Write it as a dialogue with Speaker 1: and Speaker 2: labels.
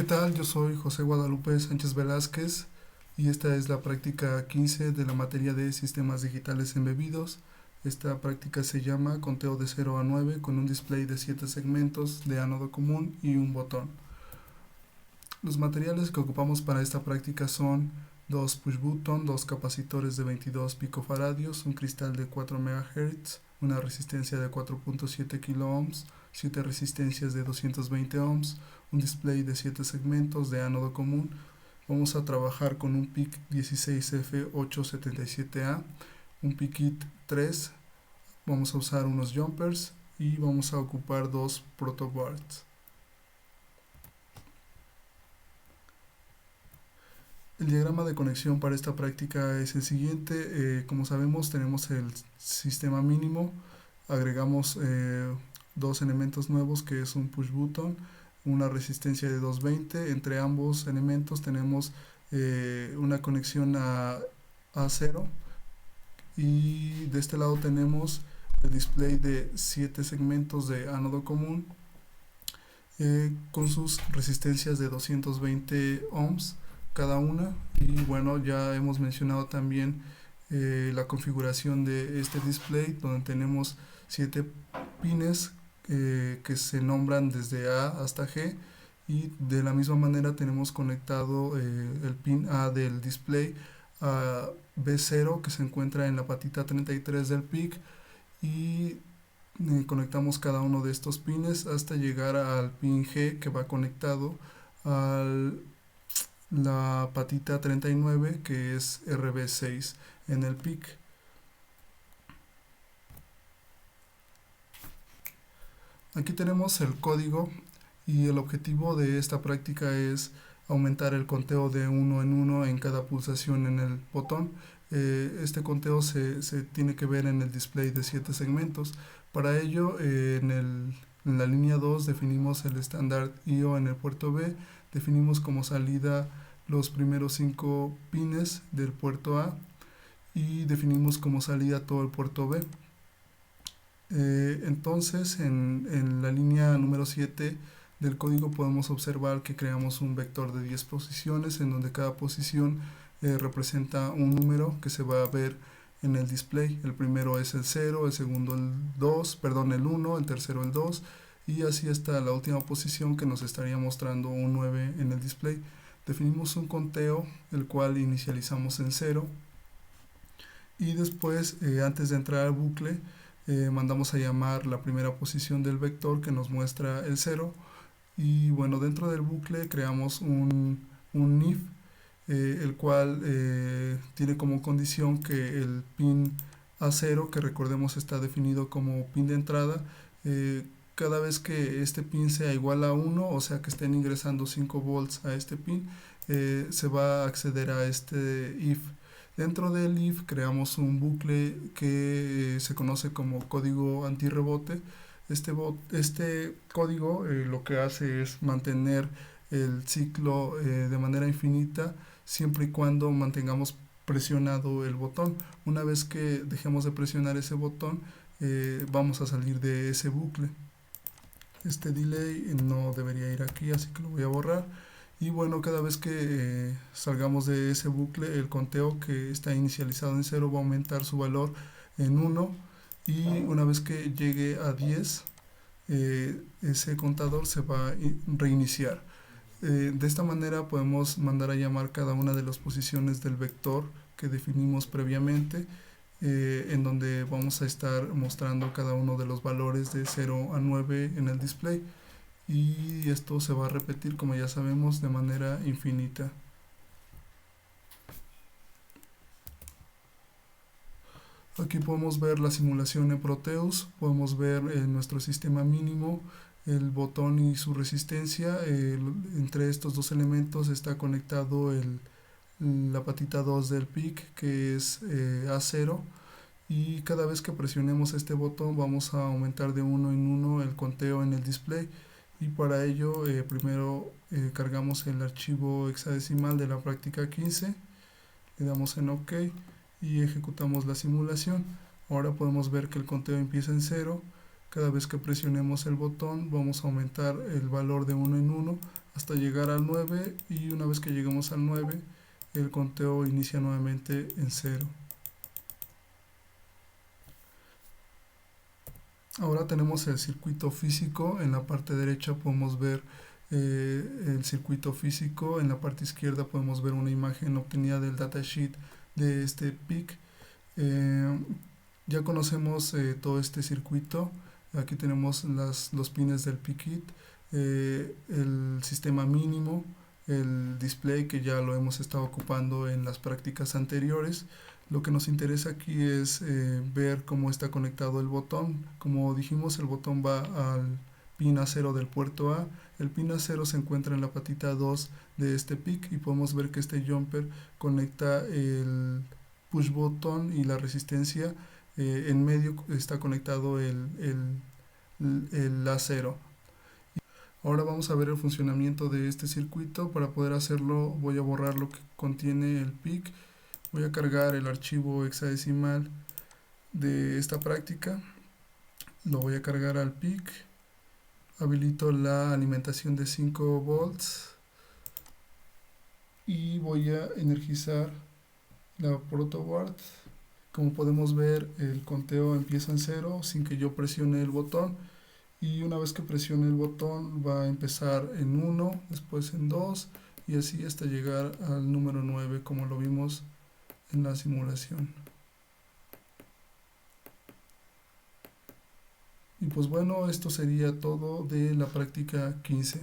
Speaker 1: ¿Qué tal? Yo soy José Guadalupe Sánchez Velázquez y esta es la práctica 15 de la materia de sistemas digitales embebidos. Esta práctica se llama conteo de 0 a 9 con un display de 7 segmentos de ánodo común y un botón. Los materiales que ocupamos para esta práctica son dos push button, dos capacitores de 22 picofaradios, un cristal de 4 MHz, una resistencia de 4.7 kiloohms, 7 resistencias de 220 ohms, un display de 7 segmentos de ánodo común. Vamos a trabajar con un PIC 16F877A, un PICit 3, vamos a usar unos jumpers y vamos a ocupar dos protoboards. El diagrama de conexión para esta práctica es el siguiente. Como sabemos, tenemos el sistema mínimo, agregamos dos elementos nuevos que es un push button, una resistencia de 220. Entre ambos elementos tenemos una conexión a 0 y de este lado tenemos el display de 7 segmentos de ánodo común con sus resistencias de 220 ohms cada una. Y bueno, ya hemos mencionado también la configuración de este display, donde tenemos 7 pines que se nombran desde A hasta G, y de la misma manera tenemos conectado el pin A del display a B0, que se encuentra en la patita 33 del PIC, y conectamos cada uno de estos pines hasta llegar al pin G, que va conectado a la patita 39, que es RB6 en el PIC. Aquí tenemos el código y el objetivo de esta práctica es aumentar el conteo de 1 en 1 en cada pulsación en el botón. Este conteo se tiene que ver en el display de 7 segmentos. Para ello, en la línea 2 definimos el estándar IO en el puerto B, definimos como salida los primeros 5 pines del puerto A y definimos como salida todo el puerto B. Entonces en la línea número 7 del código podemos observar que creamos un vector de 10 posiciones, en donde cada posición representa un número que se va a ver en el display. El primero es el 0, el segundo el 2, perdón, el 1, el tercero el 2, y así hasta la última posición, que nos estaría mostrando un 9 en el display. Definimos un conteo, el cual inicializamos en 0, y después antes de entrar al bucle mandamos a llamar la primera posición del vector, que nos muestra el 0, y bueno, dentro del bucle creamos un if, el cual tiene como condición que el pin A0, que recordemos está definido como pin de entrada, cada vez que este pin sea igual a 1, o sea que estén ingresando 5 volts a este pin, se va a acceder a este if. Dentro del if creamos un bucle que se conoce como código antirrebote. Este código lo que hace es mantener el ciclo de manera infinita, siempre y cuando mantengamos presionado el botón. Una vez que dejemos de presionar ese botón, vamos a salir de ese bucle. Este delay no debería ir aquí, así que lo voy a borrar. Y bueno, cada vez que salgamos de ese bucle, el conteo que está inicializado en 0 va a aumentar su valor en 1, y una vez que llegue a 10, ese contador se va a reiniciar. De esta manera podemos mandar a llamar cada una de las posiciones del vector que definimos previamente, en donde vamos a estar mostrando cada uno de los valores de 0 a 9 en el display, y esto se va a repetir, como ya sabemos, de manera infinita. Aquí podemos ver la simulación en Proteus, podemos ver nuestro sistema mínimo, el botón y su resistencia. Entre estos dos elementos está conectado la patita 2 del PIC, que es A0, y cada vez que presionemos este botón vamos a aumentar de 1 en 1 el conteo en el display. Y para ello primero cargamos el archivo hexadecimal de la práctica 15, le damos en OK y ejecutamos la simulación. Ahora podemos ver que el conteo empieza en 0. Cada vez que presionemos el botón vamos a aumentar el valor de 1 en 1 hasta llegar al 9, y una vez que lleguemos al 9 el conteo inicia nuevamente en 0. Ahora tenemos el circuito físico. En la parte derecha podemos ver el circuito físico. En la parte izquierda podemos ver una imagen obtenida del datasheet de este PIC. Ya conocemos todo este circuito. Aquí tenemos los pines del PIC-IT, el sistema mínimo, el display, que ya lo hemos estado ocupando en las prácticas anteriores. Lo que nos interesa aquí es ver cómo está conectado el botón. Como dijimos, el botón va al pin A0 del puerto A. El pin A0 se encuentra en la patita 2 de este PIC, y podemos ver que este jumper conecta el push button y la resistencia. En medio está conectado el A0. Ahora vamos a ver el funcionamiento de este circuito. Para poder hacerlo voy a borrar lo que contiene el PIC. Voy a cargar el archivo hexadecimal de esta práctica. Lo voy a cargar al PIC. Habilito la alimentación de 5 volts. Y voy a energizar la protoboard. Como podemos ver, el conteo empieza en 0 sin que yo presione el botón. Y una vez que presione el botón va a empezar en 1, después en 2 y así hasta llegar al número 9, como lo vimos en la simulación. Y pues bueno, esto sería todo de la práctica 15.